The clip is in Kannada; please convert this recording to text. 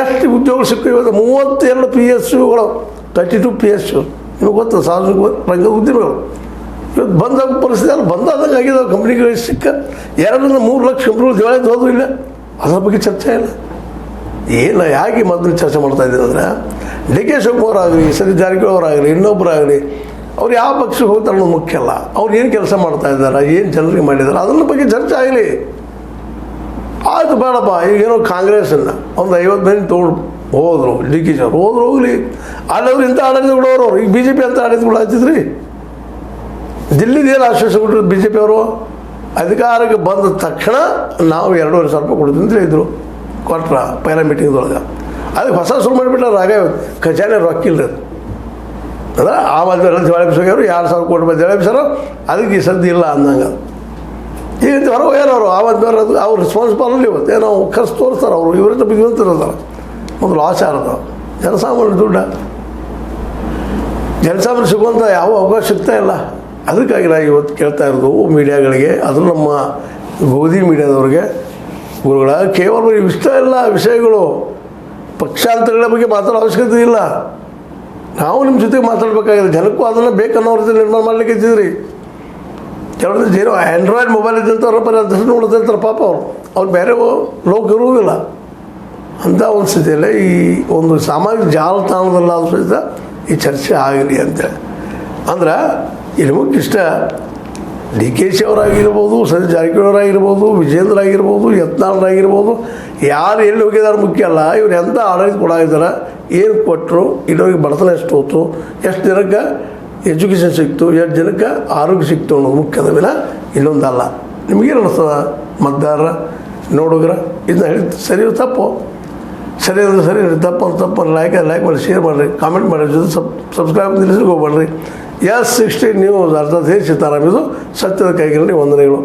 ಎಷ್ಟು ಉದ್ಯೋಗ ಸಿಕ್ಕು ಇವತ್ತು 32 PSUಗಳು 32 PSU ನಿಮಗೆ ಗೊತ್ತು ಸಾರ್ವಜನಿಕ ರಂಗದ ಉದ್ಯಮಿಗಳು ಇವತ್ತು ಬಂದಾಗ ಪರಿಸ್ಥಿತಿ ಅಲ್ಲ ಬಂದಾದಂಗೆ ಆಗಿದ್ದಾವೆ ಕಂಪ್ನಿಗಳಿಗೆ ಸಿಕ್ಕ 2-3 ಲಕ್ಷ ಕಂಪ್ನಿಗಳು ದಿವಾಳಿ ಹೋದ್ರೂ ಇಲ್ಲ ಅದರ ಬಗ್ಗೆ ಚರ್ಚೆ ಇಲ್ಲ ಏನು ಯಾಕೆ ಮೊದಲು ಚರ್ಚೆ ಮಾಡ್ತಾ ಇದ್ದೀವಿ ಅಂದರೆ DK ಶಿವಕುಮಾರ್ ಆಗಲಿ ಸತೀಶ್ ಜಾರಕಿಹೊಳಿ ಅವರಾಗಲಿ ಇನ್ನೊಬ್ಬರಾಗಲಿ ಅವ್ರು ಯಾವ ಪಕ್ಷಕ್ಕೆ ಹೋಗ್ತಾರೆ ಅನ್ನೋದು ಮುಖ್ಯ ಅಲ್ಲ ಅವ್ರು ಏನು ಕೆಲಸ ಮಾಡ್ತಾ ಇದ್ದಾರೆ ಏನು ಜನರಿಗೆ ಮಾಡಿದ್ದಾರೆ ಅದನ್ನ ಬಗ್ಗೆ ಚರ್ಚೆ ಆಗಲಿ ಆಯ್ತು ಬೇಡಪ್ಪ ಈಗೇನೋ ಕಾಂಗ್ರೆಸ್ಸನ್ನು ಒಂದು 50 ಮಂದಿ ತೊಗೊಂಡು ಹೋದರು DK ಅವರು ಹೋದ್ರು ಹೋಗಲಿ ಅಲ್ಲವ್ರು ಇಂಥ ಆಡಳಿತಗಳು ಅವರು ಈಗ BJP ಅಂತ ಆಡಳಿತಗಳು ಆಗ್ತಿದ್ರಿ ದಿಲ್ಲಿದು ಏನು ಆಶ್ವಾಸ ಕೊಟ್ಟರು BJP ಅವರು ಅಧಿಕಾರಕ್ಕೆ ಬಂದ ತಕ್ಷಣ ನಾವು 2,500 ರೂಪಾಯಿ ಕೊಡ್ತೀವಿ ಅಂತ ಹೇಳಿದ್ರು ಕೊಟ್ರ ಪೈಲ ಮೀಟಿಂಗ್ದೊಳಗೆ ಅದಕ್ಕೆ ಹೊಸ ಶುರು ಮಾಡಿಬಿಟ್ಟಾರೆ ಆಗ ಖಜಾನೆ ರೊಕ್ಕಿಲ್ಲ ಅದ ಆ ಮಧ್ಯೆ ದಿವಾಳಿ ಬಿಸೋಗ್ಯಾರು 2,000 ಕೋಟಿ ರೂಪಾಯಿ ದಿವಾಳಿ ಬಿಸಾರು ಅದಕ್ಕೆ ಈ ಸದ್ಯ ಇಲ್ಲ ಅಂದಂಗೆ ಈಗ ಹೊರಗೆ ಏನವರು ಆ ಮಧ್ಯೆ ಅವ್ರು ರೆಸ್ಪಾನ್ಸಿಬಲ್ ಇವತ್ತು ಏನೋ ಖರ್ಚು ತೋರಿಸ್ತಾರೆ ಅವರು ಇವರಿಂದ ಬಿಗಿವಂತಿರ್ತಾರೆ ಒಂದು ಲಾಸ್ ಆರದ ಜನಸಾಮಾನ್ಯ ದುಡ್ಡ ಜನಸಾಮಾನ್ಯ ಸಿಗುವಂಥ ಯಾವ ಅವಕಾಶ ಸಿಗ್ತಾ ಇಲ್ಲ ಅದಕ್ಕಾಗಿ ನಾವು ಇವತ್ತು ಕೇಳ್ತಾ ಇರೋದು ಮೀಡಿಯಾಗಳಿಗೆ ಅದು ನಮ್ಮ ಗೋಧಿ ಮೀಡಿಯಾದವ್ರಿಗೆ ಗುರುಗಳ ಕೇವಲ ಇಷ್ಟ ಇಲ್ಲ ವಿಷಯಗಳು ಪಕ್ಷಾಂತರಗಳ ಬಗ್ಗೆ ಮಾತಾಡೋ ಅವಶ್ಯಕತೆ ಇಲ್ಲ ನಾವು ನಿಮ್ಮ ಜೊತೆಗೆ ಮಾತಾಡಬೇಕಾಗಿದೆ ಜನಕ್ಕೂ ಅದನ್ನು ಬೇಕನ್ನೋ ರೀತಿ ನಿರ್ಮಾಣ ಮಾಡಲಿಕ್ಕೆ ಇದ್ದಿದ್ರಿ ಕೆಲವೊಂದು ಜೀರೋ ಆ್ಯಂಡ್ರಾಯ್ಡ್ ಮೊಬೈಲ್ ಇದ್ದಂಥವ್ರ ಬರೀ ಅದನ್ನು ನೋಡ್ತಿರ್ತಾರೆ ಪಾಪ ಅವ್ರು ಬೇರೆ ಲೋಕ ಇರುವುದಿಲ್ಲ ಅಂಥ ಒಂದು ಸ್ಥಿತಿಯಲ್ಲೇ ಈ ಒಂದು ಸಾಮಾಜಿಕ ಜಾಲತಾಣದಲ್ಲಾದರೂ ಸಹಿತ ಈ ಚರ್ಚೆ ಆಗಲಿ ಅಂತೇಳಿ ಅಂದ್ರೆ ಇಲ್ಲಿ ಮುಖ್ಯ ಇಷ್ಟ DKಶಿ ಅವರಾಗಿರ್ಬೋದು ಸತೀಶ್ ಜಾರಕಿಹೊಳಿ ಅವರಾಗಿರ್ಬೋದು ವಿಜೇಂದ್ರ ಆಗಿರ್ಬೋದು ಯತ್ನಾಳರಾಗಿರ್ಬೋದು ಯಾರು ಎಲ್ಲಿ ಹೋಗಿದ್ದಾರೆ ಮುಖ್ಯ ಅಲ್ಲ ಇವ್ರು ಎಂಥ ಆಡಳಿತ ಕೊಡಾಗಿದ್ದಾರೆ ಏನು ಕೊಟ್ಟರು ಇನ್ನೊಂದು ಬಡತನ ಎಷ್ಟು ಹೋಯ್ತು ಎಷ್ಟು ಜನಕ್ಕೆ ಎಜುಕೇಷನ್ ಸಿಕ್ತು ಎಷ್ಟು ಜನಕ್ಕೆ ಆರೋಗ್ಯ ಸಿಕ್ತು ಅನ್ನೋದು ಮುಖ್ಯದ ವಿನ ಇನ್ನೊಂದಲ್ಲ ನಿಮಗೇನು ಅನ್ನಿಸ್ತದ ಮತದಾರರ ನೋಡುಗ್ರ ಇದನ್ನ ಹೇಳಿ ಸರಿ ತಪ್ಪು ಸರಿ ಅಂದರೆ ಸರಿ ತಪ್ಪು ಲೈಕ್ ಮಾಡಿ ಶೇರ್ ಮಾಡಿರಿ ಕಾಮೆಂಟ್ ಮಾಡಿರಿ ಜೊತೆ ಸಬ್ಸ್ಕ್ರೈಬ್ ನಿಲ್ಲಿಸ್ಲಿಕ್ಕೆ ಹೋಗ್ಬೇಡ್ರಿ S60 ನ್ಯೂಸ್ ಅರ್ಥಾತ್ ಸೀತಾರಾಮ್ ಇದು ಸತ್ಯದ ಕೈಗಿರಲಿ ವಂದನೆಗಳು.